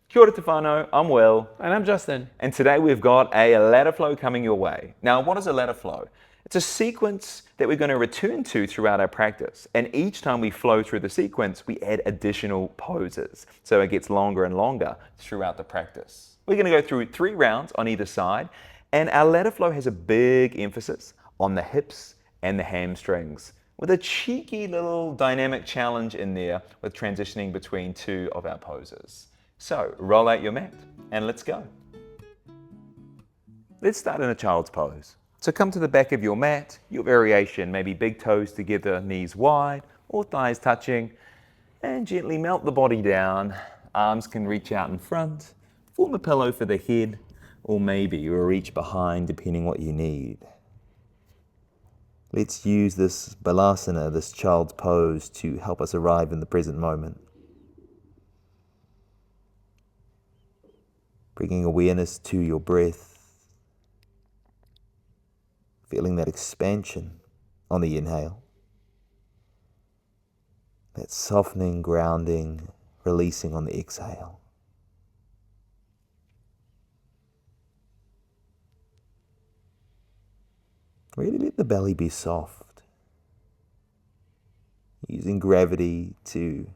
Kia ora te whānau, I'm Will. And I'm Justin. And today we've got a ladder flow coming your way. Now, what is a ladder flow? It's a sequence that we're going to return to throughout our practice. And each time we flow through the sequence, we add additional poses. So it gets longer and longer throughout the practice. We're going to go through 3 rounds on either side. And our ladder flow has a big emphasis on the hips and the hamstrings, with a cheeky little dynamic challenge in there with transitioning between 2 of our poses. So roll out your mat and let's go. Let's start in a child's pose. So come to the back of your mat, your variation, maybe big toes together, knees wide, or thighs touching, and gently melt the body down. Arms can reach out in front, form a pillow for the head, or maybe you'll reach behind depending what you need. Let's use this balasana, this child's pose, to help us arrive in the present moment. Bringing awareness to your breath, feeling that expansion on the inhale, that softening, grounding, releasing on the exhale. Really let the belly be soft, using gravity to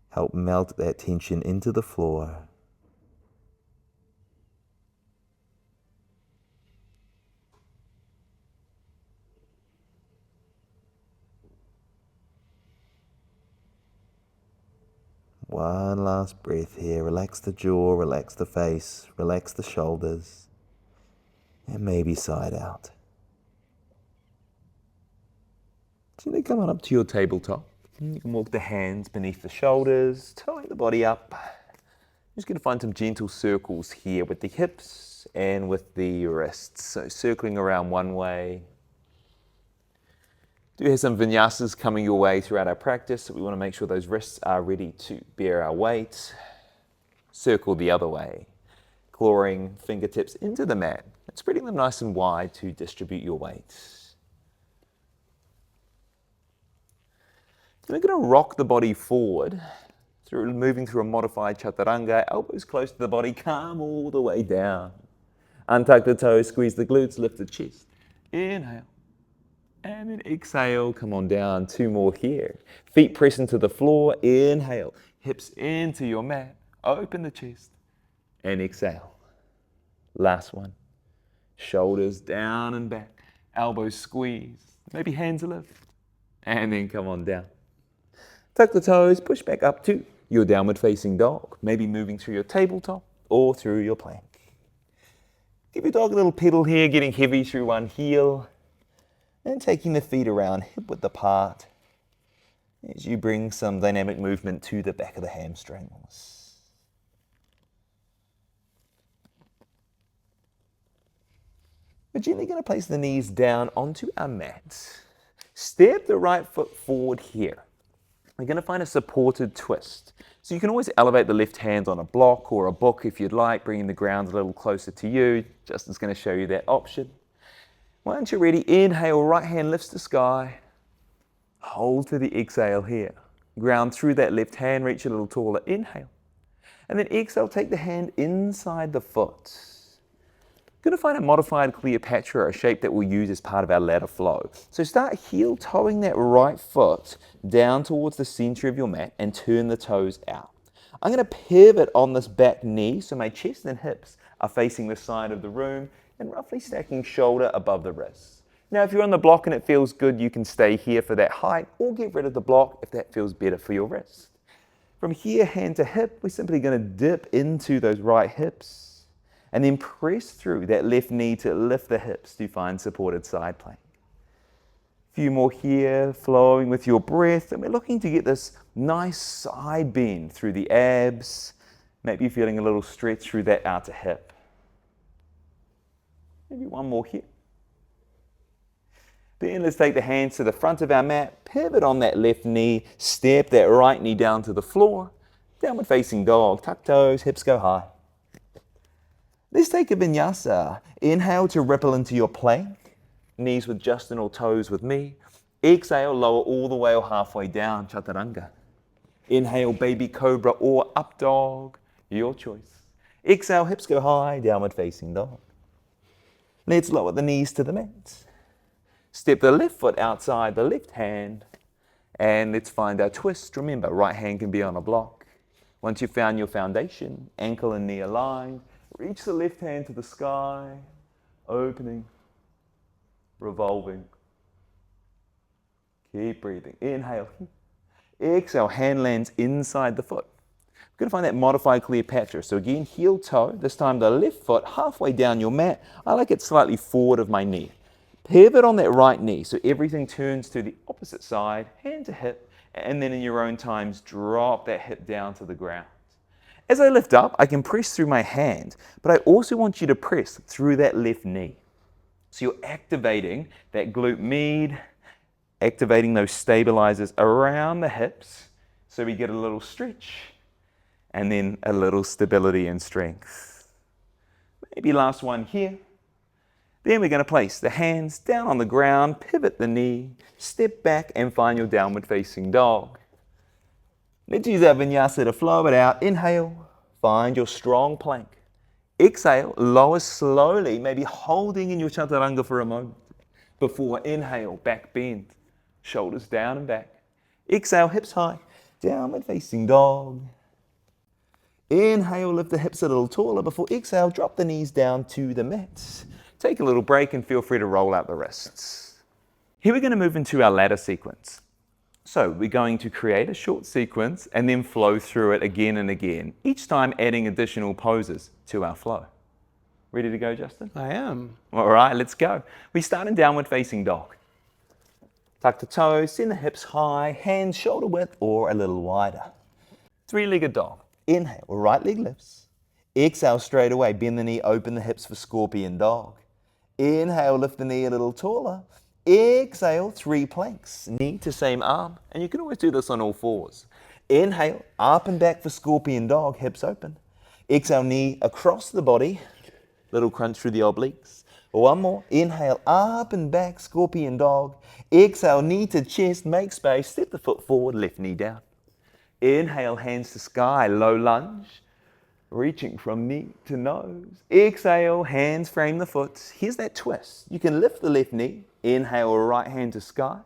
help melt that tension into the floor. One last breath here. Relax the jaw, relax the face, relax the shoulders, and maybe side out. Gently come on up to your tabletop. You can walk the hands beneath the shoulders, toeing the body up. Just going to find some gentle circles here with the hips and with the wrists. So circling around one way. Do have some vinyasas coming your way throughout our practice, so we want to make sure those wrists are ready to bear our weight. Circle the other way, clawing fingertips into the mat and spreading them nice and wide to distribute your weight. So we're going to rock the body forward, moving through a modified chaturanga, elbows close to the body, come all the way down. Untuck the toes, squeeze the glutes, lift the chest. Inhale. And then exhale, come on down, 2 more here. Feet press into the floor, inhale. Hips into your mat, open the chest, and exhale. Last one. Shoulders down and back, elbows squeeze, maybe hands lift, and then come on down. Tuck the toes, push back up to your downward facing dog, maybe moving through your tabletop or through your plank. Give your dog a little pedal here, getting heavy through one heel. And taking the feet around hip width apart as you bring some dynamic movement to the back of the hamstrings. We're gently going to place the knees down onto our mat. Step the right foot forward here. We're going to find a supported twist. So you can always elevate the left hand on a block or a book if you'd like, bringing the ground a little closer to you. Justin's going to show you that option. Once you're ready, inhale, right hand lifts the sky. Hold to the exhale here. Ground through that left hand, reach a little taller, inhale. And then exhale, take the hand inside the foot. Going to find a modified Cleopatra, a shape that we'll use as part of our ladder flow. So start heel toeing that right foot down towards the center of your mat and turn the toes out. I'm going to pivot on this back knee, so my chest and hips are facing the side of the room, and roughly stacking shoulder above the wrist. Now, if you're on the block and it feels good, you can stay here for that height or get rid of the block if that feels better for your wrist. From here, hand to hip, we're simply going to dip into those right hips and then press through that left knee to lift the hips to find supported side plank. A few more here, flowing with your breath, and we're looking to get this nice side bend through the abs, maybe feeling a little stretch through that outer hip. Maybe one more here. Then let's take the hands to the front of our mat, pivot on that left knee, step that right knee down to the floor, downward facing dog, tuck toes, hips go high. Let's take a vinyasa. Inhale to ripple into your plank, knees with Justin or toes with me. Exhale, lower all the way or halfway down, chaturanga. Inhale, baby cobra or up dog. Your choice. Exhale, hips go high, downward facing dog. Let's lower the knees to the mat. Step the left foot outside the left hand. And let's find our twist. Remember, right hand can be on a block. Once you've found your foundation, ankle and knee aligned, reach the left hand to the sky, opening, revolving. Keep breathing. Inhale. Exhale, hand lands inside the foot. We're going to find that modified Cleopatra. So again, heel toe, this time the left foot halfway down your mat. I like it slightly forward of my knee. Pivot on that right knee so everything turns to the opposite side, hand to hip, and then in your own times, drop that hip down to the ground. As I lift up, I can press through my hand, but I also want you to press through that left knee. So you're activating that glute med, activating those stabilizers around the hips so we get a little stretch and then a little stability and strength. Maybe last one here. Then we're going to place the hands down on the ground, pivot the knee, step back and find your downward facing dog. Let's use our vinyasa to flow it out. Inhale, find your strong plank. Exhale, lower slowly, maybe holding in your chaturanga for a moment. Before inhale, back bend, shoulders down and back. Exhale, hips high, downward facing dog. Inhale, lift the hips a little taller. Before exhale, drop the knees down to the mat. Take a little break and feel free to roll out the wrists. Here we're going to move into our ladder sequence. So we're going to create a short sequence and then flow through it again and again, each time adding additional poses to our flow. Ready to go, Justin? I am. All right, let's go. We start in downward facing dog. Tuck the toes, send the hips high, hands shoulder width or a little wider. Three-legged dog. Inhale, right leg lifts. Exhale straight away, bend the knee, open the hips for scorpion dog. Inhale, lift the knee a little taller. Exhale, 3 planks, knee to same arm. And you can always do this on all fours. Inhale, up and back for scorpion dog, hips open. Exhale, knee across the body, little crunch through the obliques. One more, inhale, up and back, scorpion dog. Exhale, knee to chest, make space, step the foot forward, left knee down. Inhale, hands to sky, low lunge. Reaching from knee to nose. Exhale, hands frame the foot. Here's that twist. You can lift the left knee. Inhale, right hand to sky.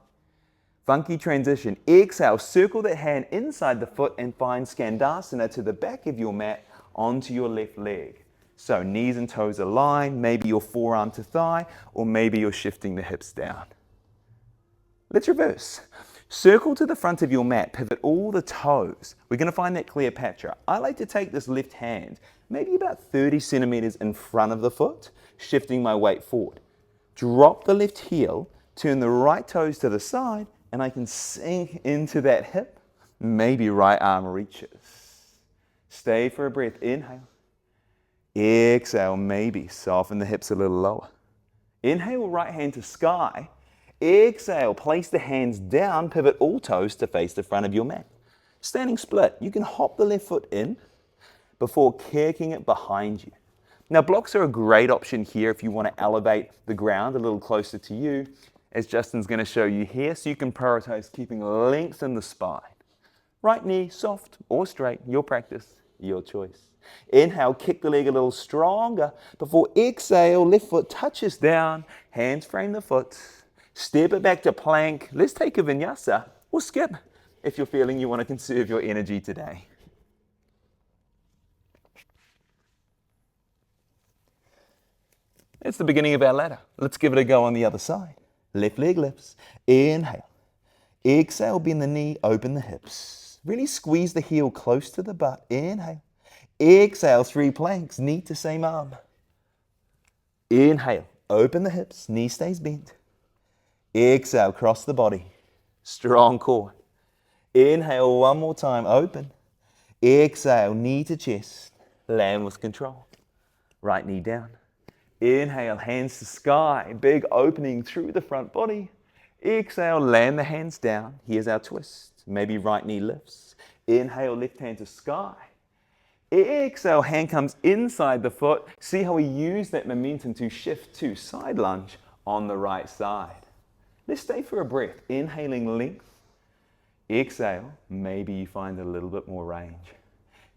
Funky transition. Exhale, circle that hand inside the foot and find Skandasana to the back of your mat onto your left leg. So knees and toes align, maybe your forearm to thigh, or maybe you're shifting the hips down. Let's reverse. Circle to the front of your mat, pivot all the toes. We're going to find that Cleopatra. I like to take this left hand, maybe about 30 centimeters in front of the foot, shifting my weight forward. Drop the left heel, turn the right toes to the side, and I can sink into that hip. Maybe right arm reaches. Stay for a breath. Inhale. Exhale, maybe soften the hips a little lower. Inhale, right hand to sky. Exhale, place the hands down, pivot all toes to face the front of your mat. Standing split, you can hop the left foot in before kicking it behind you. Now blocks are a great option here if you want to elevate the ground a little closer to you, as Justin's going to show you here, so you can prioritize keeping length in the spine. Right knee, soft or straight, your practice, your choice. Inhale, kick the leg a little stronger. Before exhale, left foot touches down, hands frame the foot. Step it back to plank. Let's take a vinyasa or skip if you're feeling you want to conserve your energy today. It's the beginning of our ladder. Let's give it a go on the other side. Left leg lifts. Inhale. Exhale, bend the knee, open the hips. Really squeeze the heel close to the butt. Inhale. Exhale, 3 planks, knee to same arm. Inhale, open the hips, knee stays bent. Exhale, cross the body, strong core. Inhale, one more time, open. Exhale, knee to chest, land with control. Right knee down. Inhale, hands to sky, big opening through the front body. Exhale, land the hands down. Here's our twist. Maybe right knee lifts. Inhale, left hand to sky. Exhale, hand comes inside the foot. See how we use that momentum to shift to side lunge on the right side. Let's stay for a breath. Inhaling length. Exhale, maybe you find a little bit more range.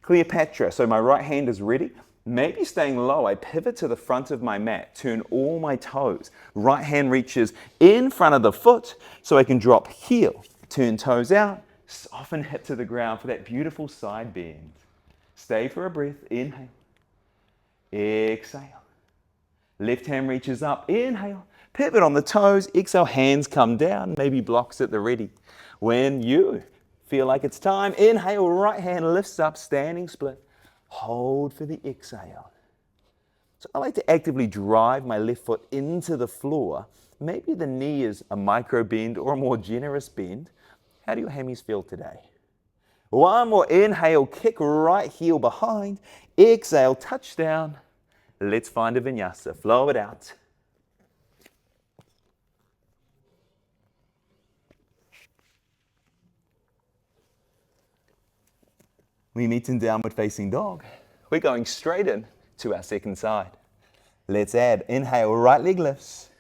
Cleopatra, so my right hand is ready. Maybe staying low, I pivot to the front of my mat, turn all my toes. Right hand reaches in front of the foot so I can drop heel, turn toes out, soften hip to the ground for that beautiful side bend. Stay for a breath, inhale, exhale. Left hand reaches up, inhale, pivot on the toes, exhale, hands come down, maybe blocks at the ready. When you feel like it's time, inhale, right hand lifts up, standing split. Hold for the exhale. So I like to actively drive my left foot into the floor. Maybe the knee is a micro bend or a more generous bend. How do your hammies feel today? One more inhale, kick right heel behind. Exhale, touchdown. Let's find a vinyasa. Flow it out. We meet in downward facing dog. We're going straight in to our second side. Let's add. Inhale, right leg lifts.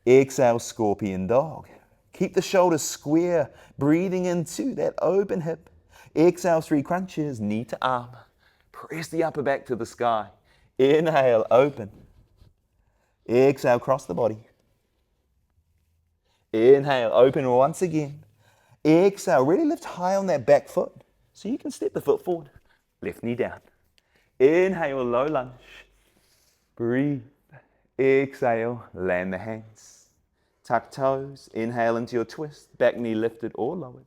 Exhale, scorpion dog. Keep the shoulders square, breathing into that open hip. Exhale, 3 crunches, knee to arm. Press the upper back to the sky. Inhale, open. Exhale, cross the body. Inhale, open once again. Exhale, really lift high on that back foot so you can step the foot forward. Left knee down. Inhale, low lunge. Breathe. Exhale, land the hands. Tuck toes. Inhale into your twist. Back knee lifted or lowered.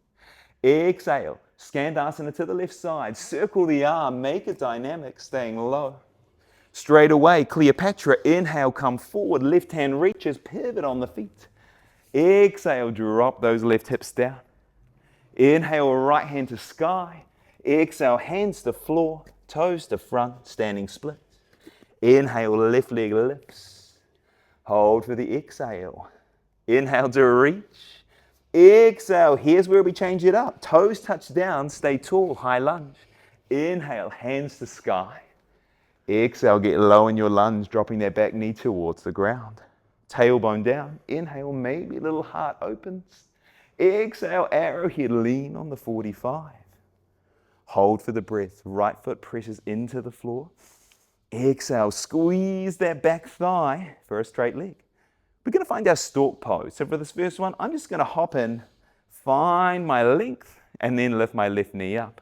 Exhale, Skandasana to the left side. Circle the arm. Make it dynamic, staying low. Straight away, Cleopatra. Inhale, come forward. Left hand reaches. Pivot on the feet. Exhale, drop those left hips down. Inhale, right hand to sky. Exhale, hands to floor. Toes to front, standing split. Inhale, left leg lifts. Hold for the exhale. Inhale to reach. Exhale, here's where we change it up. Toes touch down, stay tall, high lunge. Inhale, hands to sky. Exhale, get low in your lunge, dropping that back knee towards the ground. Tailbone down. Inhale, maybe a little heart opens. Exhale, arrowhead, lean on the 45. Hold for the breath. Right foot presses into the floor. Exhale, squeeze that back thigh for a straight leg. We're going to find our stork pose. So for this first one, I'm just going to hop in, find my length, and then lift my left knee up.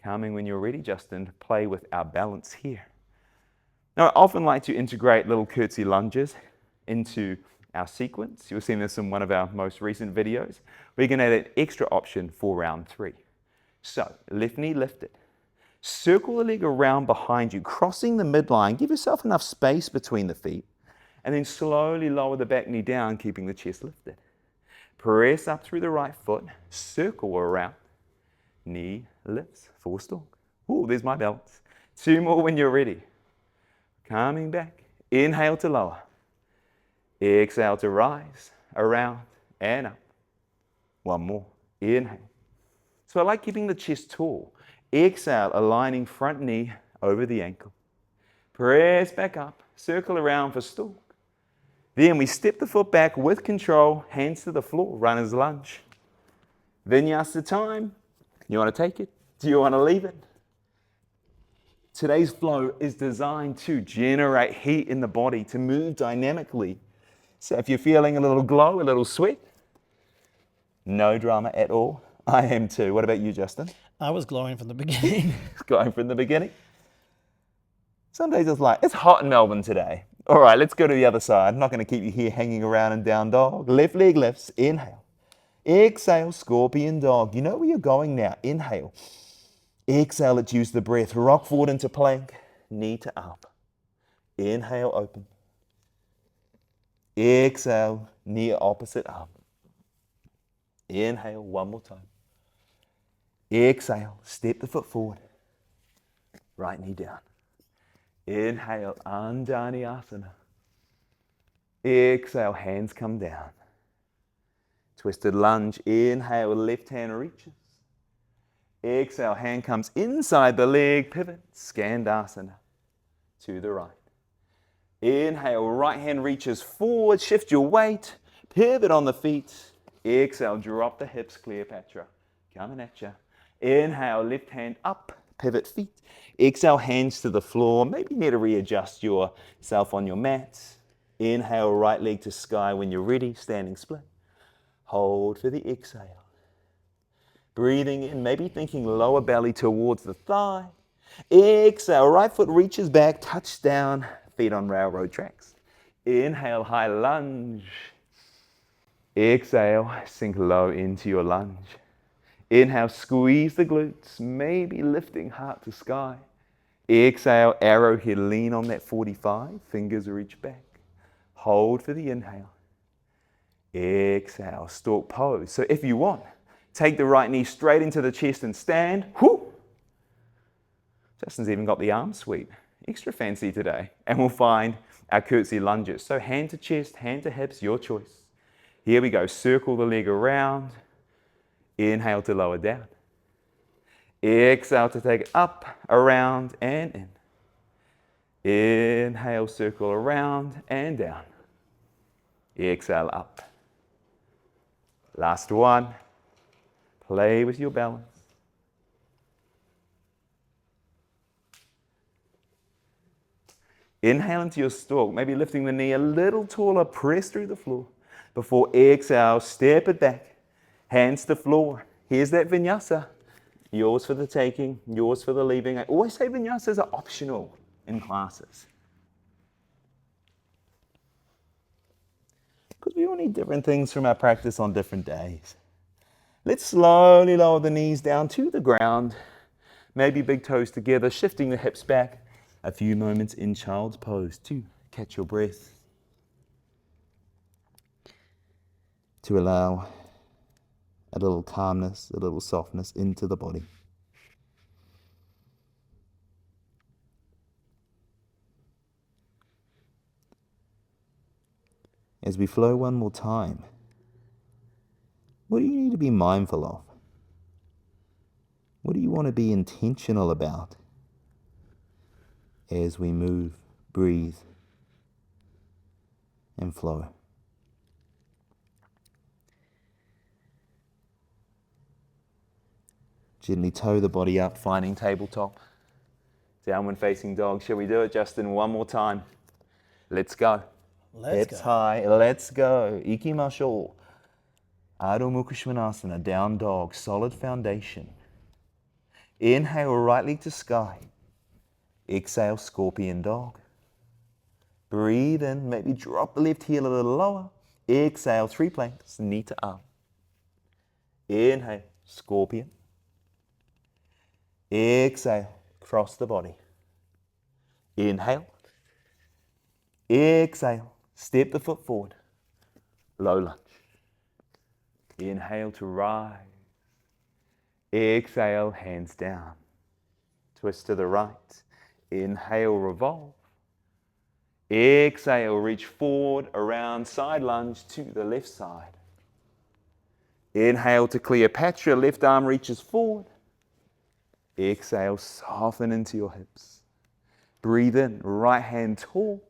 Coming when you're ready, Justin, play with our balance here. Now, I often like to integrate little curtsy lunges into our sequence. You'll see this in one of our most recent videos. We're going to add an extra option for round 3. So, left knee lifted. Circle the leg around behind you, crossing the midline. Give yourself enough space between the feet. And then slowly lower the back knee down, keeping the chest lifted. Press up through the right foot. Circle around. Knee lifts. Full stalk. Ooh, there's my balance. 2 more when you're ready. Coming back. Inhale to lower. Exhale to rise. Around and up. 1 more. Inhale. So I like keeping the chest tall. Exhale, aligning front knee over the ankle. Press back up. Circle around for stalk. Then we step the foot back with control. Hands to the floor. Runner's lunge. Vinyasa time. You want to take it? Do you want to leave it? Today's flow is designed to generate heat in the body, to move dynamically. So if you're feeling a little glow, a little sweat, no drama at all. I am too. What about you, Justin? I was glowing from the beginning. Glowing from the beginning? Some days it's like, it's hot in Melbourne today. All right, let's go to the other side. I'm not going to keep you here hanging around in down dog. Left leg lifts. Inhale. Exhale, scorpion dog. You know where you're going now. Inhale. Exhale, let's use the breath. Rock forward into plank. Knee to up. Inhale, open. Exhale, knee opposite up. Inhale, 1 more time. Exhale, step the foot forward. Right knee down. Inhale, Anjaneyasana. Exhale, hands come down. Twisted lunge. Inhale, left hand reaches. Exhale, hand comes inside the leg. Pivot, Skandasana to the right. Inhale, right hand reaches forward. Shift your weight. Pivot on the feet. Exhale, drop the hips, Cleopatra. Coming at you. Inhale, left hand up. pivot feet. Exhale, hands to the floor. Maybe you need to readjust yourself on your mat. Inhale, right leg to sky when you're ready, standing split. Hold for the exhale. Breathing in, maybe thinking lower belly towards the thigh. Exhale, right foot reaches back, touch down, feet on railroad tracks. Inhale, high lunge. Exhale, sink low into your lunge. Inhale, squeeze the glutes, maybe lifting heart to sky. Exhale, arrowhead, lean on that 45, fingers reach back. Hold for the inhale. Exhale, stork pose. So if you want, take the right knee straight into the chest and stand. Whoo! Justin's even got the arm sweep. Extra fancy today. And we'll find our curtsy lunges. So hand to chest, hand to hips, your choice. Here we go. Circle the leg around. Inhale to lower down. Exhale to take it up, around, and in. Inhale, circle around and down. Exhale up. Last one. Play with your balance. Inhale into your stork, maybe lifting the knee a little taller, press through the floor. Before exhale, step it back, hands to floor. Here's that vinyasa. Yours for the taking, yours for the leaving. I always say vinyasas are optional in classes. Because we all need different things from our practice on different days. Let's slowly lower the knees down to the ground. Maybe big toes together, shifting the hips back. A few moments in child's pose to catch your breath. To allow a little calmness, a little softness into the body. As we flow one more time, what do you need to be mindful of? What do you want to be intentional about as we move, breathe, and flow? Gently toe the body up, finding tabletop. Downward facing dog. Shall we do it, Justin? One more time. Let's go. Hips high. Let's go. Ikimashou. Adho Mukha Svanasana. Down dog. Solid foundation. Inhale, right leg to sky. Exhale, scorpion dog. Breathe in. Maybe drop the left heel a little lower. Exhale, 3 planks. Knee to arm. Inhale, scorpion. Exhale, cross the body. Inhale. Exhale, step the foot forward. Low lunge. Inhale to rise. Exhale, hands down. Twist to the right. Inhale, revolve. Exhale, reach forward, around, side lunge to the left side. Inhale to Cleopatra, left arm reaches forward. Exhale, soften into your hips. Breathe in, right hand tall.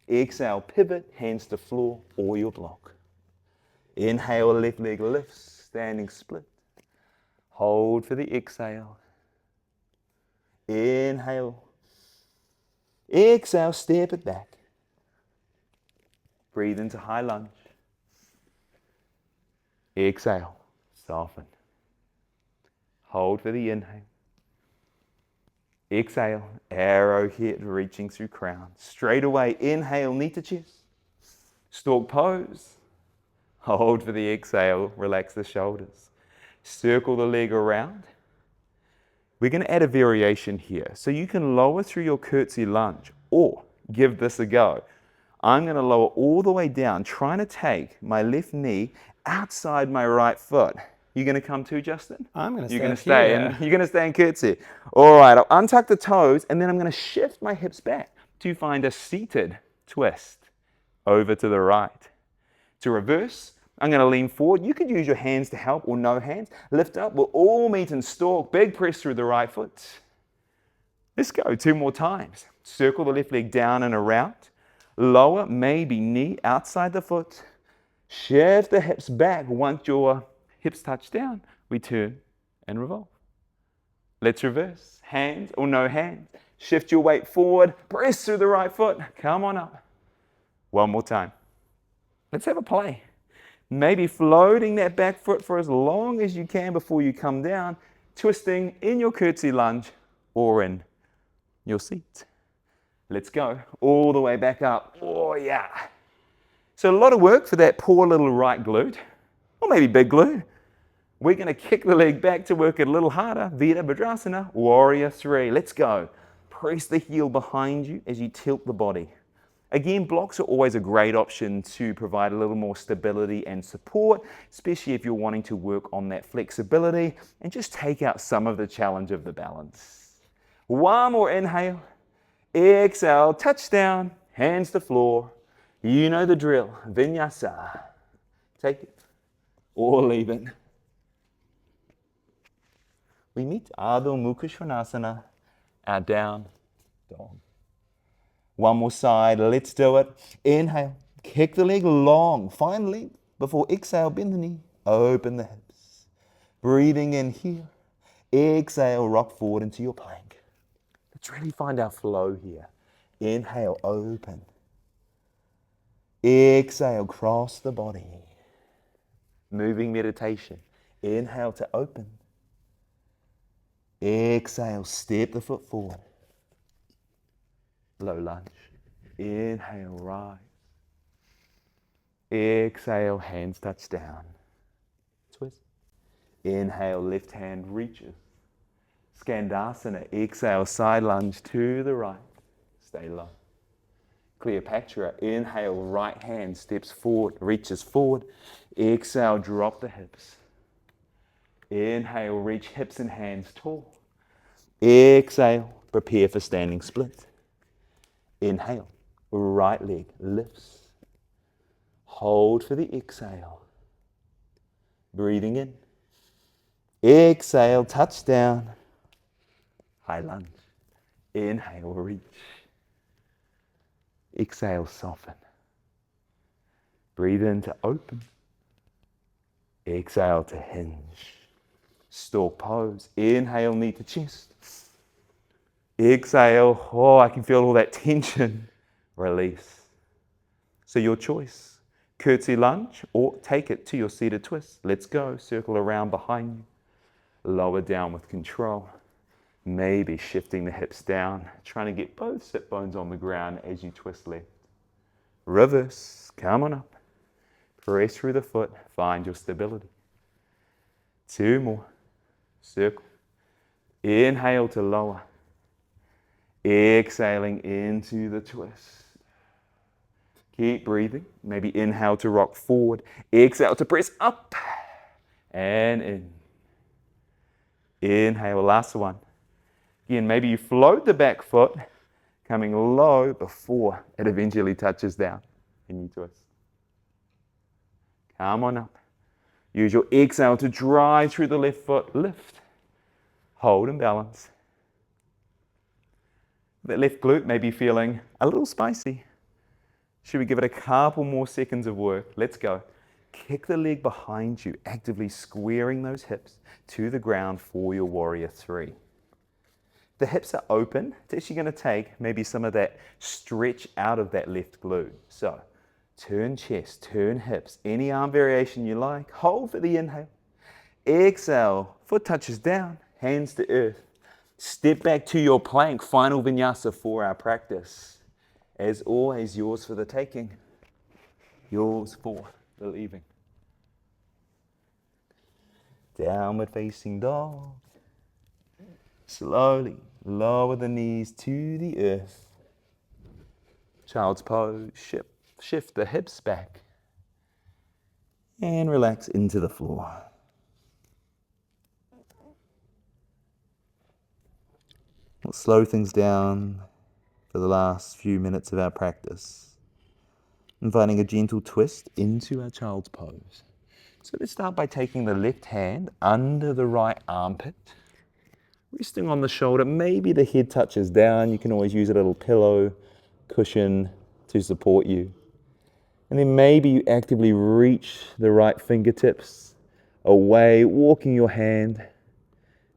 Exhale, pivot, hands to floor or your block. Inhale, left leg lifts, standing split. Hold for the exhale. Inhale. Exhale, step it back. Breathe into high lunge. Exhale, soften. Hold for the inhale. Exhale, arrowhead reaching through crown. Straight away, inhale, knee to chest. Stork pose. Hold for the exhale, relax the shoulders. Circle the leg around. We're going to add a variation here. So you can lower through your curtsy lunge or give this a go. I'm going to lower all the way down, trying to take my left knee outside my right foot. You going to come too, Justin? I'm going to You're stay going up to stay here. in. You're going to stay in curtsy. All right, I'll untuck the toes, and then I'm going to shift my hips back to find a seated twist over to the right. To reverse, I'm going to lean forward. You could use your hands to help or no hands. Lift up. We'll all meet and stalk. Big press through the right foot. Let's go 2 more times. Circle the left leg down and around. Lower, maybe knee outside the foot. Shift the hips back once your hips touch down. We turn and revolve. Let's reverse. Hands or no hands. Shift your weight forward. Press through the right foot. Come on up. One more time. Let's have a play. Maybe floating that back foot for as long as you can before you come down, twisting in your curtsy lunge or in your seat. Let's go. All the way back up. Oh, yeah. So a lot of work for that poor little right glute, or maybe big glute. We're going to kick the leg back to work it a little harder. Virabhadrasana, Warrior 3. Let's go. Press the heel behind you as you tilt the body. Again, blocks are always a great option to provide a little more stability and support, especially if you're wanting to work on that flexibility and just take out some of the challenge of the balance. One more inhale. Exhale, touchdown, hands to floor. You know the drill. Vinyasa. Take it or leave it. We meet Adho Mukha Svanasana, our down dog. One more side, let's do it. Inhale, kick the leg long, find length. Before exhale, bend the knee, open the hips. Breathing in here. Exhale, rock forward into your plank. Let's really find our flow here. Inhale, open. Exhale, cross the body. Moving meditation. Inhale to open. Exhale, step the foot forward. Low lunge. Inhale, rise. Exhale, hands touch down. Twist. Inhale, left hand reaches. Skandasana. Exhale, side lunge to the right. Stay low. Cleopatra. Inhale, right hand steps forward, reaches forward. Exhale, drop the hips. Inhale, reach hips and hands tall. Exhale, prepare for standing split. Inhale, right leg lifts. Hold for the exhale. Breathing in. Exhale, touch down. High lunge. Inhale, reach. Exhale, soften. Breathe in to open. Exhale to hinge. Stork pose. Inhale, knee to chest. Exhale. Oh, I can feel all that tension. Release. So your choice. Curtsy lunge or take it to your seated twist. Let's go. Circle around behind you. Lower down with control. Maybe shifting the hips down. Trying to get both sit bones on the ground as you twist left. Reverse. Come on up. Press through the foot. Find your stability. Two more. Circle. Inhale to lower. Exhaling into the twist. Keep breathing. Maybe inhale to rock forward. Exhale to press up. And in. Inhale, last one. Again, maybe you float the back foot, coming low before it eventually touches down. And you twist. Come on up. Use your exhale to drive through the left foot. Lift. Hold and balance. That left glute may be feeling a little spicy. Should we give it a couple more seconds of work? Let's go. Kick the leg behind you, actively squaring those hips to the ground for your Warrior 3. The hips are open. It's actually going to take maybe some of that stretch out of that left glute. So turn chest, turn hips, any arm variation you like. Hold for the inhale. Exhale, foot touches down, hands to earth. Step back to your plank, final vinyasa for our practice. As always, yours for the taking, yours for the leaving. Downward facing dog. Slowly lower the knees to the earth. Child's pose, shift the hips back. And relax into the floor. We'll slow things down for the last few minutes of our practice. And finding a gentle twist into our child's pose. So let's start by taking the left hand under the right armpit. Resting on the shoulder, maybe the head touches down. You can always use a little pillow, cushion to support you. And then maybe you actively reach the right fingertips away, walking your hand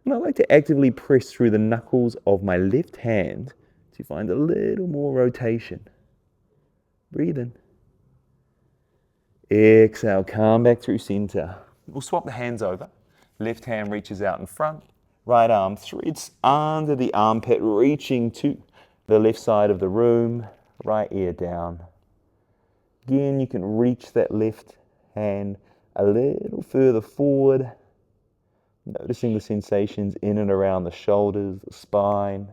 And I like to actively press through the knuckles of my left hand to find a little more rotation. Breathe in. Exhale, come back through center. We'll swap the hands over. Left hand reaches out in front. Right arm threads under the armpit, reaching to the left side of the room. Right ear down. Again, you can reach that left hand a little further forward. Noticing the sensations in and around the shoulders, the spine.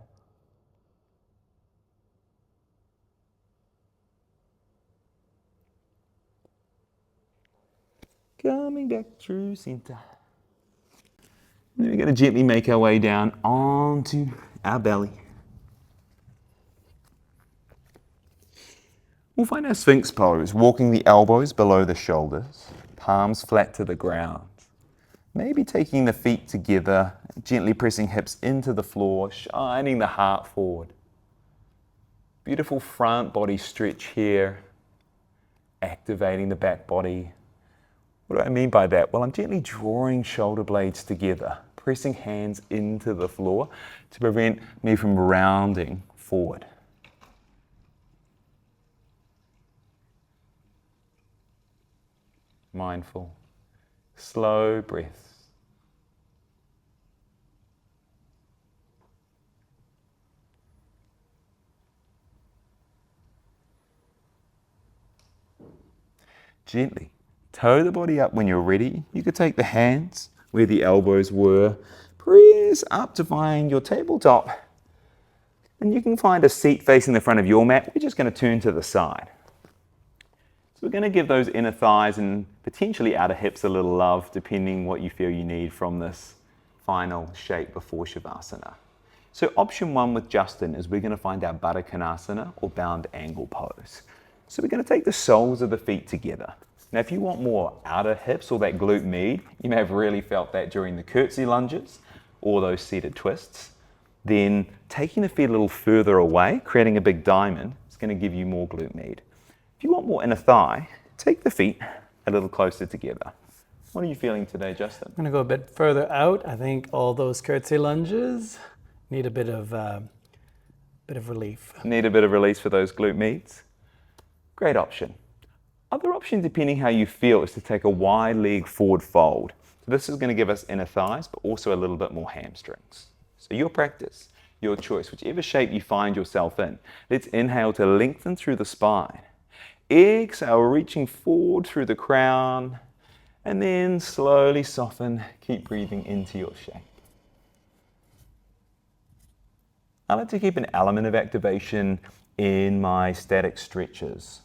Coming back through center. Then we're going to gently make our way down onto our belly. We'll find our Sphinx pose, walking the elbows below the shoulders, palms flat to the ground. Maybe taking the feet together, gently pressing hips into the floor, shining the heart forward. Beautiful front body stretch here, activating the back body. What do I mean by that? Well, I'm gently drawing shoulder blades together, pressing hands into the floor to prevent me from rounding forward. Mindful, slow breaths. Gently toe the body up when you're ready. You could take the hands where the elbows were, press up to find your tabletop, and you can find a seat facing the front of your mat. We're just going to turn to the side. So we're going to give those inner thighs and potentially outer hips a little love, depending what you feel you need from this final shape before Shavasana. So option one with Justin is we're going to find our Baddha Konasana or bound angle pose. So we're going to take the soles of the feet together. Now if you want more outer hips or that glute med, you may have really felt that during the curtsy lunges or those seated twists, then taking the feet a little further away, creating a big diamond, is going to give you more glute med. If you want more inner thigh, take the feet a little closer together. What are you feeling today, Justin? I'm going to go a bit further out. I think all those curtsy lunges need a bit of relief. Need a bit of release for those glute meds? Great option. Other option, depending how you feel, is to take a wide leg forward fold. So this is going to give us inner thighs, but also a little bit more hamstrings. So your practice, your choice, whichever shape you find yourself in. Let's inhale to lengthen through the spine. Exhale, reaching forward through the crown, and then slowly soften. Keep breathing into your shape. I like to keep an element of activation in my static stretches.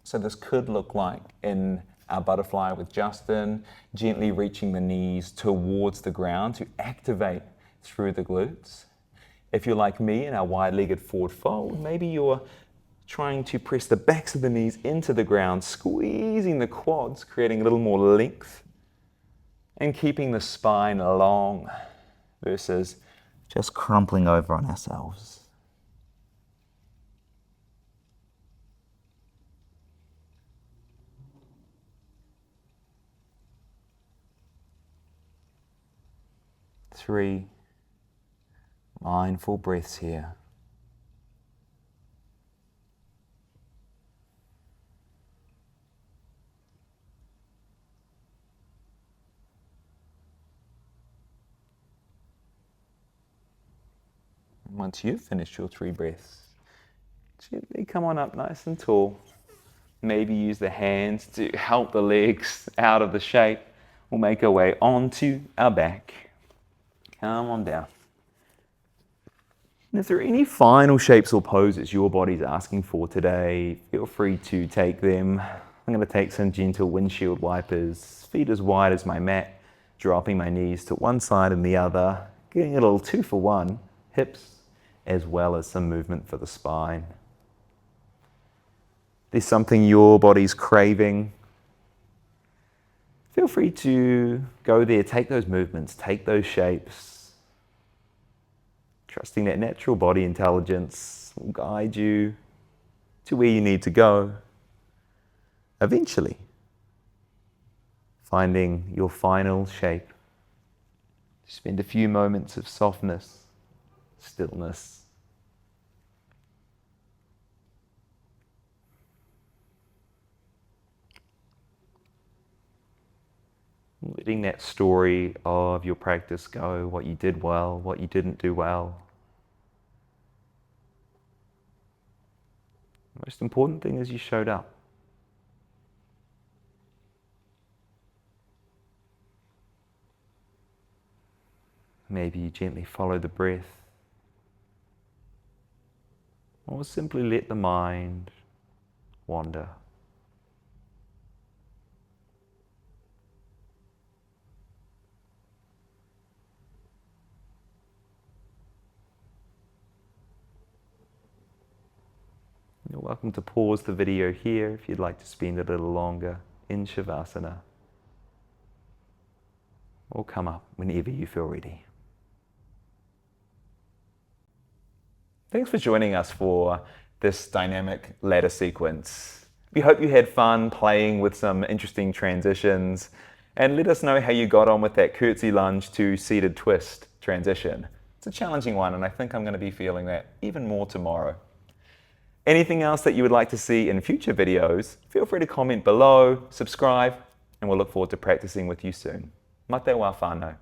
So this could look like in our butterfly with Justin, gently reaching the knees towards the ground to activate through the glutes. If you're like me in our wide-legged forward fold, maybe you're trying to press the backs of the knees into the ground, squeezing the quads, creating a little more length, and keeping the spine long versus just crumpling over on ourselves. Three mindful breaths here. Once you've finished your 3 breaths, gently come on up nice and tall. Maybe use the hands to help the legs out of the shape. We'll make our way onto our back. Come on down. And if there are any final shapes or poses your body's asking for today, feel free to take them. I'm going to take some gentle windshield wipers, feet as wide as my mat, dropping my knees to one side and the other, getting a little 2 for 1, hips, as well as some movement for the spine. If there's something your body's craving, feel free to go there, take those movements, take those shapes, trusting that natural body intelligence will guide you to where you need to go. Eventually, finding your final shape Spend a few moments of softness, stillness. Letting that story of your practice go, what you did well, what you didn't do well. The most important thing is you showed up. Maybe you gently follow the breath, or simply let the mind wander. You're welcome to pause the video here if you'd like to spend a little longer in Shavasana, or come up whenever you feel ready. Thanks for joining us for this dynamic ladder sequence. We hope you had fun playing with some interesting transitions, and let us know how you got on with that curtsy lunge to seated twist transition. It's a challenging one, and I think I'm going to be feeling that even more tomorrow. Anything else that you would like to see in future videos, feel free to comment below, subscribe, and we'll look forward to practicing with you soon. Mate wa whānau.